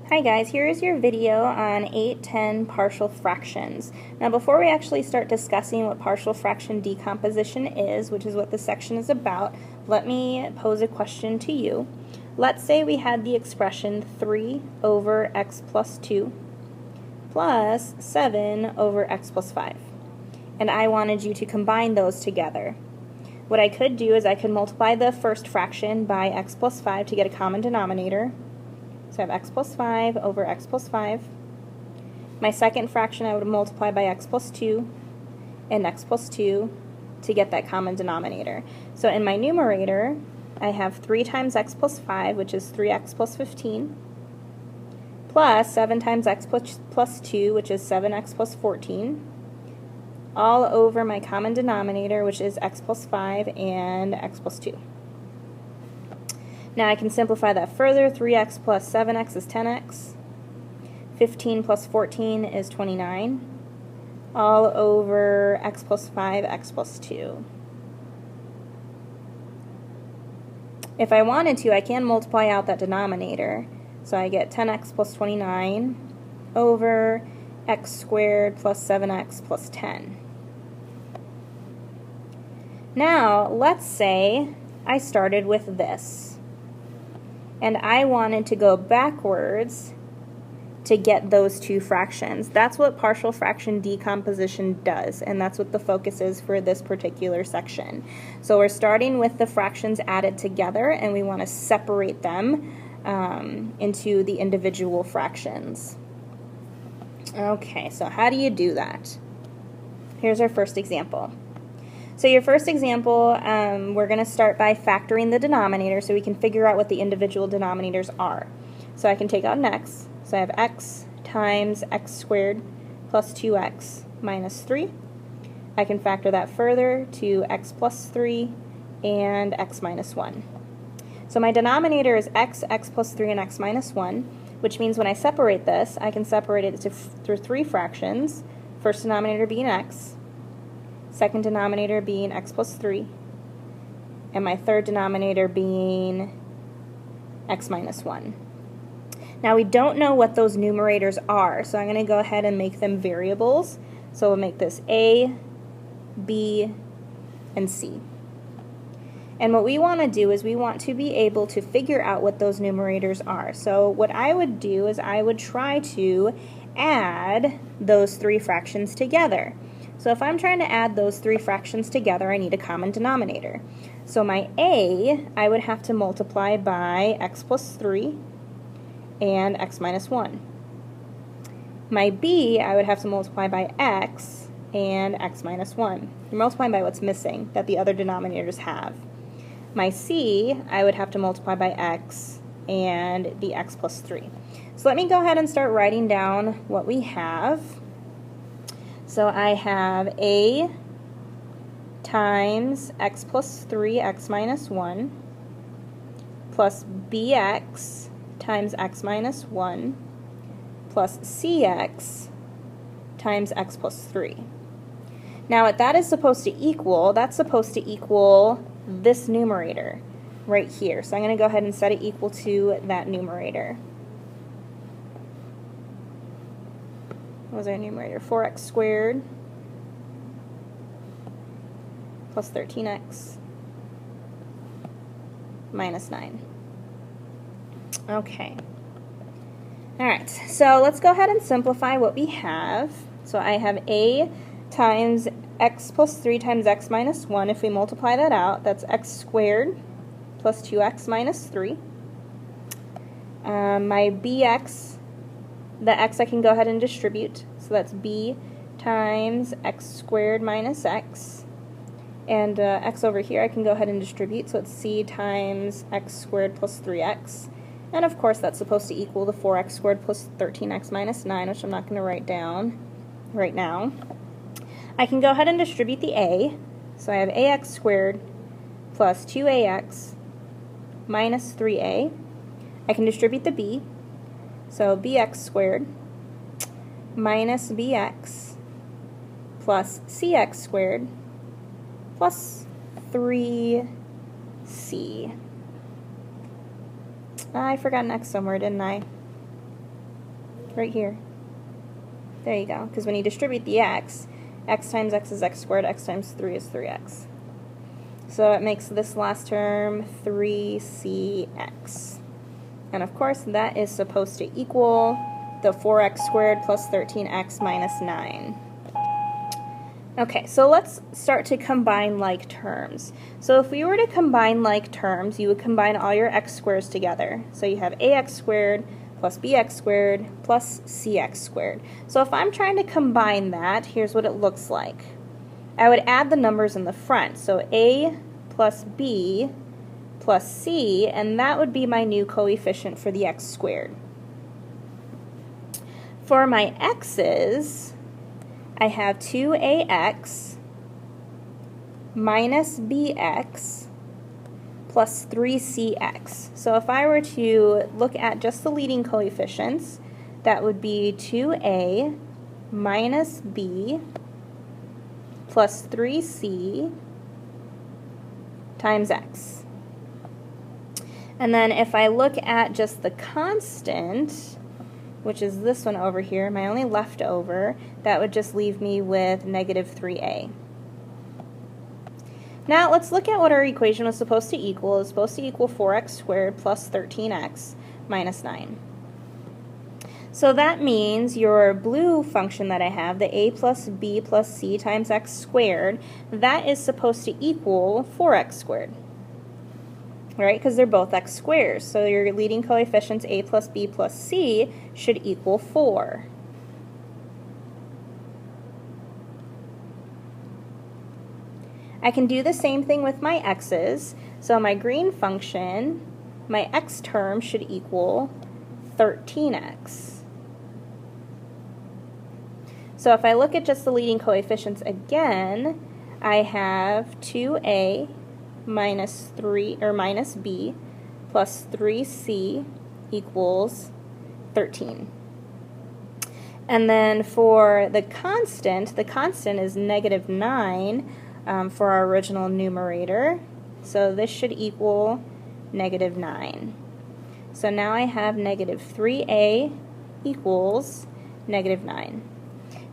Hi guys, here is your video on 810 partial fractions. Now before we actually start discussing what partial fraction decomposition is, which is what this section is about, let me pose a question to you. Let's say we had the expression 3 over x plus 2 plus 7 over x plus 5. And I wanted you to combine those together. What I could do is I could multiply the first fraction by x plus 5 to get a common denominator. So I have x plus 5 over x plus 5. My second fraction I would multiply by x plus 2 and x plus 2 to get that common denominator. So in my numerator, I have 3 times x plus 5, which is 3x plus 15, plus 7 times x plus 2, which is 7x plus 14, all over my common denominator, which is x plus 5 and x plus 2. Now I can simplify that further. 3x plus 7x is 10x. 15 plus 14 is 29. All over x plus 5, x plus 2. If I wanted to, I can multiply out that denominator. So I get 10x plus 29 over x squared plus 7x plus 10. Now, let's say I started with this, and I wanted to go backwards to get those two fractions. That's what partial fraction decomposition does, and that's what the focus is for this particular section. So we're starting with the fractions added together, and we want to separate them into the individual fractions. Okay, so how do you do that? Here's our first example. So your first example, we're going to start by factoring the denominator so we can figure out what the individual denominators are. So I can take out an x. So I have x times x squared plus 2x minus 3. I can factor that further to x plus 3 and x minus 1. So my denominator is x, x plus 3, and x minus 1, which means when I separate this, I can separate it through 3 fractions, first denominator being x, second denominator being x plus 3, and my third denominator being x minus 1. Now we don't know what those numerators are, so I'm going to go ahead and make them variables. So we'll make this a, b, and c. And what we want to do is we want to be able to figure out what those numerators are. So what I would do is I would try to add those 3 fractions together. So if I'm trying to add those 3 fractions together, I need a common denominator. So my a, I would have to multiply by x plus 3 and x minus 1. My b, I would have to multiply by x and x minus 1. You're multiplying by what's missing that the other denominators have. My c, I would have to multiply by x and the x plus 3. So let me go ahead and start writing down what we have. So I have a times x plus 3, x minus 1, plus bx times x minus 1, plus cx times x plus 3. Now what that is supposed to equal, that's supposed to equal this numerator right here. So I'm going to go ahead and set it equal to that numerator. What was our numerator? 4x squared plus 13x minus 9. Okay. Alright, so let's go ahead and simplify what we have. So I have a times x plus 3 times x minus 1. If we multiply that out, that's x squared plus 2x minus 3. My bx, the x I can go ahead and distribute. So that's b times x squared minus x. And x over here I can go ahead and distribute. So it's c times x squared plus 3x. And of course that's supposed to equal the 4x squared plus 13x minus 9, which I'm not going to write down right now. I can go ahead and distribute the a. So I have ax squared plus 2ax minus 3a. I can distribute the b. So bx squared minus bx plus cx squared plus 3c. I forgot an x somewhere, didn't I? right here. There you go, because when you distribute the x times x is x squared, x times 3 is 3x. So it makes this last term 3cx. And of course, that is supposed to equal the 4x squared plus 13x minus 9. Okay, so let's start to combine like terms. So if we were to combine like terms, you would combine all your x squares together. So you have ax squared plus bx squared plus cx squared. So if I'm trying to combine that, here's what it looks like. I would add the numbers in the front. So a plus b plus c, and that would be my new coefficient for the x squared. For my x's, I have 2ax minus bx plus 3cx. So if I were to look at just the leading coefficients, that would be 2a minus b plus 3c times x. And then if I look at just the constant, which is this one over here, my only leftover, that would just leave me with negative 3a. Now let's look at what our equation was supposed to equal. It was supposed to equal 4x squared plus 13x minus 9. So that means your blue function that I have, the a plus b plus c times x squared, that is supposed to equal 4x squared. Right, because they're both x squares. So your leading coefficients a plus b plus c should equal 4. I can do the same thing with my x's. So my green function, my x term should equal 13x. So if I look at just the leading coefficients again, I have 2a minus b plus 3c equals 13. And then for the constant is negative 9 for our original numerator. So this should equal negative 9. So now I have negative 3a equals negative 9.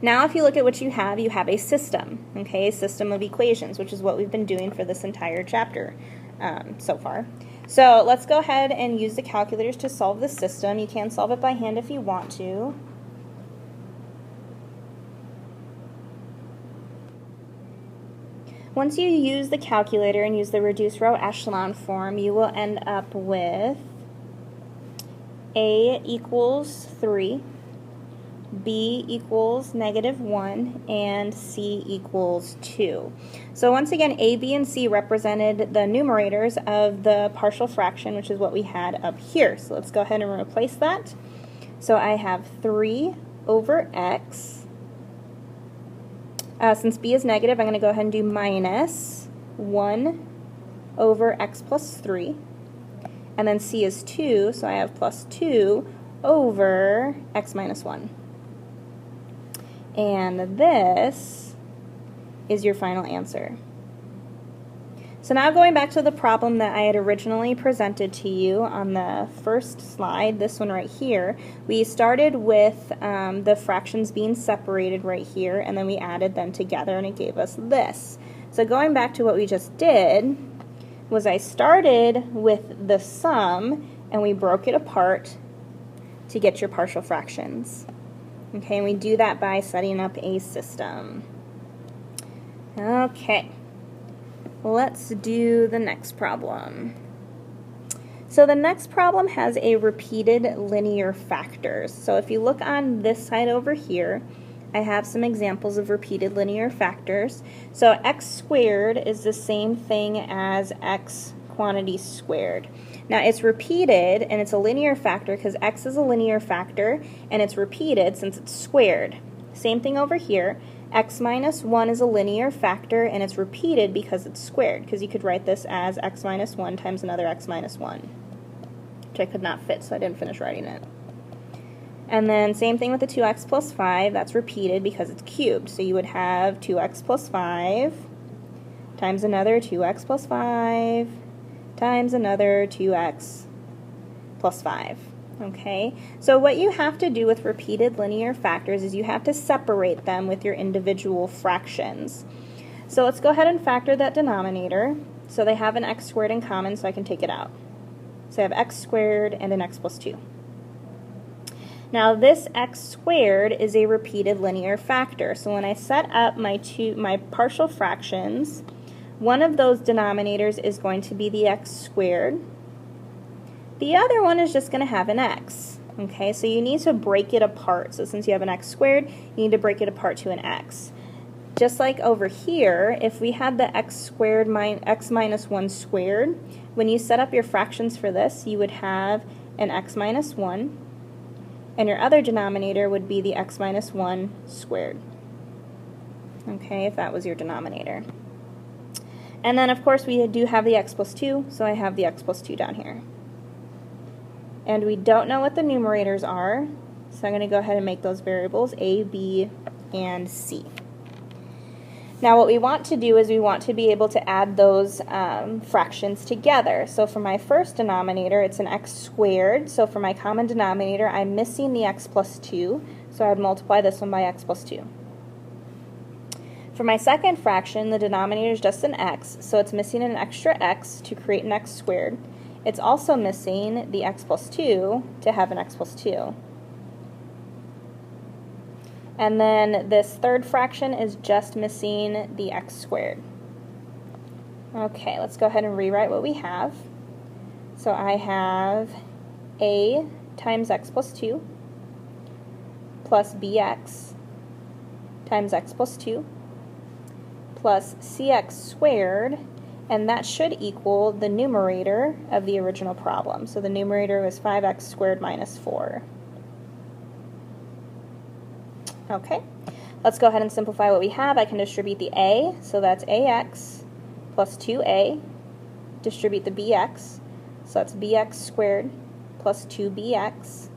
Now if you look at what you have a system, okay, a system of equations, which is what we've been doing for this entire chapter so far. So let's go ahead and use the calculators to solve this system. You can solve it by hand if you want to. Once you use the calculator and use the reduced row echelon form, you will end up with a equals 3, b equals negative 1, and c equals 2. So once again, a, b, and c represented the numerators of the partial fraction, which is what we had up here. So let's go ahead and replace that. So I have 3 over x. Since b is negative, I'm going to go ahead and do minus 1 over x plus 3. And then c is 2, so I have plus 2 over x minus 1. And this is your final answer. So now going back to the problem that I had originally presented to you on the first slide, this one right here, we started with the fractions being separated right here, and then we added them together, and it gave us this. So going back to what we just did, was I started with the sum, and we broke it apart to get your partial fractions. Okay, and we do that by setting up a system. Okay. Let's do the next problem. So the next problem has a repeated linear factors. So if you look on this side over here, I have some examples of repeated linear factors. So x squared is the same thing as x quantity squared. Now it's repeated, and it's a linear factor because x is a linear factor, and it's repeated since it's squared. Same thing over here. X minus 1 is a linear factor, and it's repeated because it's squared, because you could write this as x minus 1 times another x minus 1, which I could not fit, so I didn't finish writing it. And then same thing with the 2x plus 5, that's repeated because it's cubed, so you would have 2x plus 5 times another 2x plus 5 times another 2x plus 5. Okay, so what you have to do with repeated linear factors is you have to separate them with your individual fractions. So let's go ahead and factor that denominator. So they have an x squared in common, so I can take it out. So I have x squared and an x plus 2. Now this x squared is a repeated linear factor. So when I set up my partial fractions, one of those denominators is going to be the x squared. The other one is just going to have an x. Okay, so you need to break it apart. So since you have an x squared, you need to break it apart to an x. Just like over here, if we had the x squared x minus 1 squared, when you set up your fractions for this, you would have an x minus 1, and your other denominator would be the x minus 1 squared. Okay, if that was your denominator. And then, of course, we do have the x plus 2, so I have the x plus 2 down here. And we don't know what the numerators are, so I'm going to go ahead and make those variables a, b, and c. Now what we want to do is we want to be able to add those fractions together. So for my first denominator, it's an x squared. So for my common denominator, I'm missing the x plus 2, so I would multiply this one by x plus 2. For my second fraction, the denominator is just an x, so it's missing an extra x to create an x squared. It's also missing the x plus 2 to have an x plus 2. And then this third fraction is just missing the x squared. Okay, let's go ahead and rewrite what we have. So I have a times x plus 2 plus bx times x plus 2 plus cx squared, and that should equal the numerator of the original problem. So the numerator was 5x squared minus 4. Okay, let's go ahead and simplify what we have. I can distribute the a, so that's ax plus 2a. Distribute the bx, so that's bx squared plus 2bx.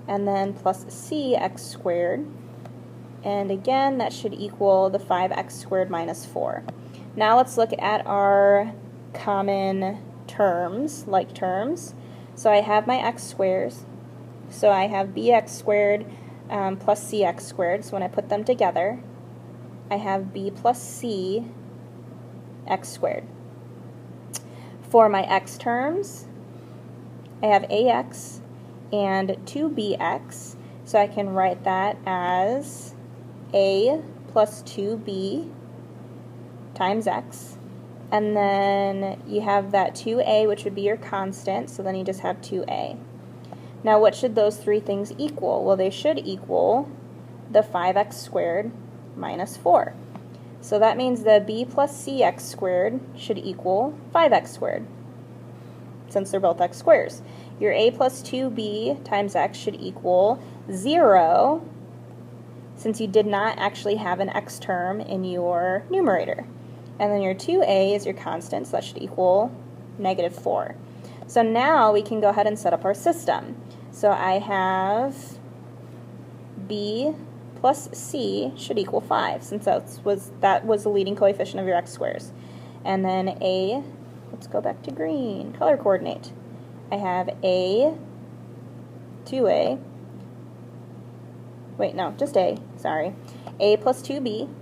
And then plus cx squared. And again, that should equal the 5x squared minus 4. Now let's look at our common terms, like terms. So I have my x squares. So I have bx squared plus cx squared. So when I put them together, I have b plus c x squared. For my x terms, I have ax and 2bx. So I can write that as a plus 2b times x, and then you have that 2a, which would be your constant, so then you just have 2a. Now what should those three things equal? Well, they should equal the 5x squared minus 4. So that means the b plus cx squared should equal 5x squared, since they're both x squares. Your a plus 2b times x should equal 0, since you did not actually have an x term in your numerator. And then your 2a is your constant, so that should equal negative 4. So now we can go ahead and set up our system. So I have b plus c should equal 5, since that was the leading coefficient of your x squares. And then a, let's go back to green, color coordinate. I have a, 2a, wait, no, just a, sorry. A plus 2b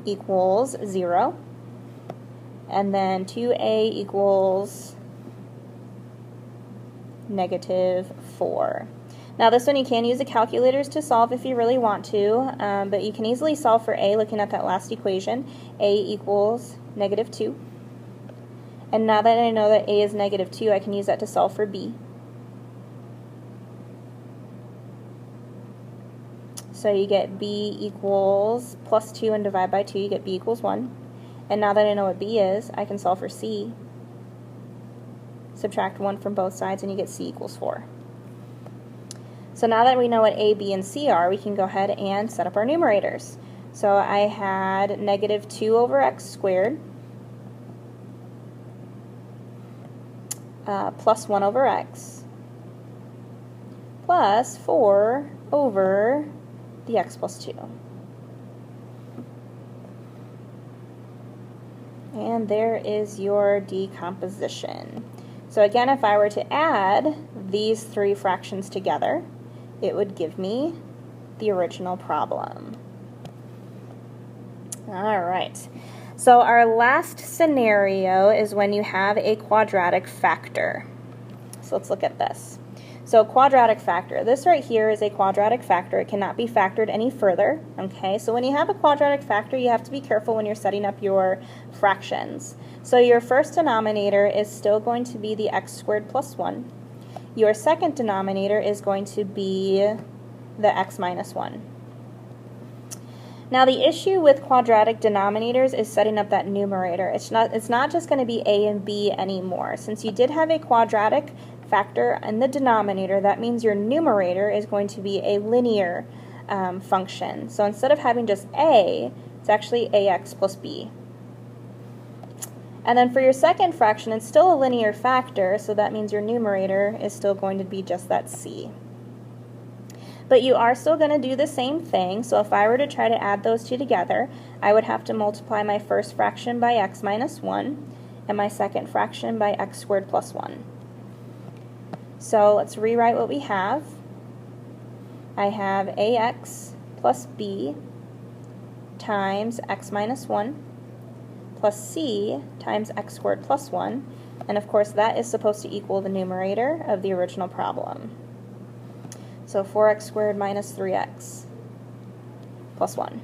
equals 0, and then 2a equals negative 4. Now this one you can use the calculators to solve if you really want to, but you can easily solve for a looking at that last equation. A equals negative 2. And now that I know that a is negative 2, I can use that to solve for b. So you get b equals plus 2 and divide by 2, you get b equals 1. And now that I know what b is, I can solve for c. Subtract 1 from both sides and you get c equals 4. So now that we know what a, b, and c are, we can go ahead and set up our numerators. So I had negative 2 over x squared plus 1 over x plus 4 over the x plus 2. And there is your decomposition. So again, if I were to add these three fractions together, it would give me the original problem. All right. So our last scenario is when you have a quadratic factor. So let's look at this. So quadratic factor, this right here is a quadratic factor. It cannot be factored any further, okay? So when you have a quadratic factor, you have to be careful when you're setting up your fractions. So your first denominator is still going to be the x squared plus 1. Your second denominator is going to be the x minus 1. Now the issue with quadratic denominators is setting up that numerator. It's not just going to be a and b anymore. Since you did have a quadratic factor in the denominator, that means your numerator is going to be a linear function. So instead of having just a, it's actually ax plus b. And then for your second fraction, it's still a linear factor, so that means your numerator is still going to be just that c. But you are still going to do the same thing, so if I were to try to add those two together, I would have to multiply my first fraction by x minus 1 and my second fraction by x squared plus 1. So let's rewrite what we have. I have ax plus b times x minus 1 plus c times x squared plus 1, and of course that is supposed to equal the numerator of the original problem. So 4x squared minus 3x plus 1.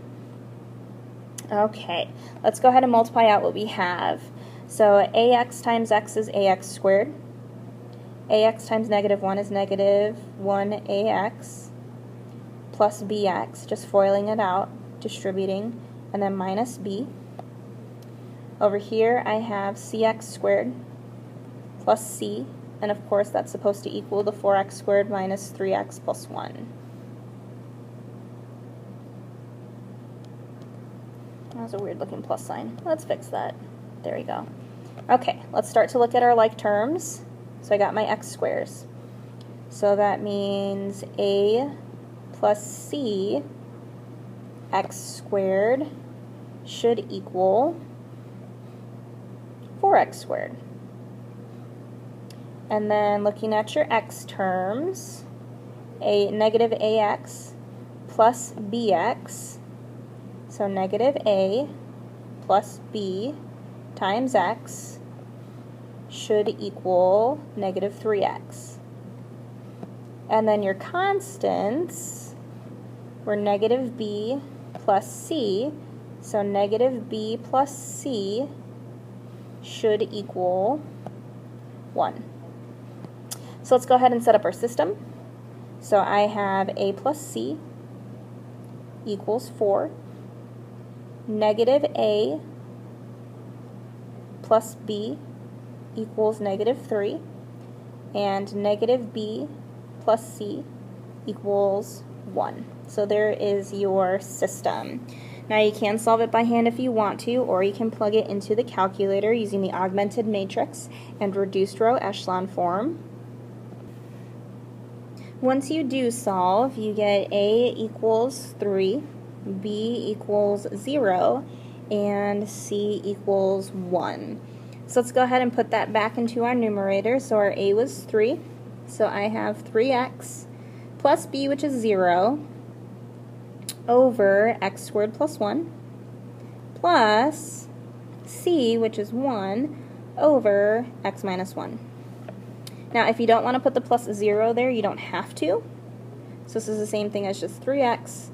Okay, let's go ahead and multiply out what we have. So ax times x is ax squared. Ax times negative 1 is negative 1ax plus bx, just foiling it out, distributing, and then minus b. Over here I have cx squared plus c, and of course that's supposed to equal the 4x squared minus 3x plus 1. That was a weird looking plus sign. Let's fix that. There we go. Okay, let's start to look at our like terms. So I got my x squares. So that means a plus c x squared should equal 4x squared. And then looking at your x terms, a negative ax plus bx, so negative a plus b times x should equal negative 3x. And then your constants were negative b plus c, so negative b plus c should equal 1. So let's go ahead and set up our system. So I have a plus c equals 4, negative a plus b equals negative 3, and negative b plus c equals 1. So there is your system. Now you can solve it by hand if you want to, or you can plug it into the calculator using the augmented matrix and reduced row echelon form. Once you do solve, you get a equals 3, b equals 0, and c equals 1. So let's go ahead and put that back into our numerator. So our a was 3, so I have 3x plus b, which is 0, over x squared plus 1, plus c, which is 1, over x minus 1. Now, if you don't want to put the plus 0 there, you don't have to. So this is the same thing as just 3x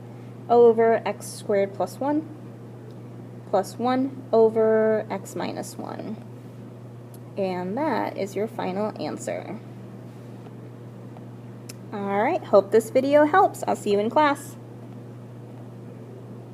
over x squared plus 1 over x minus 1. And that is your final answer. Alright, hope this video helps. I'll see you in class.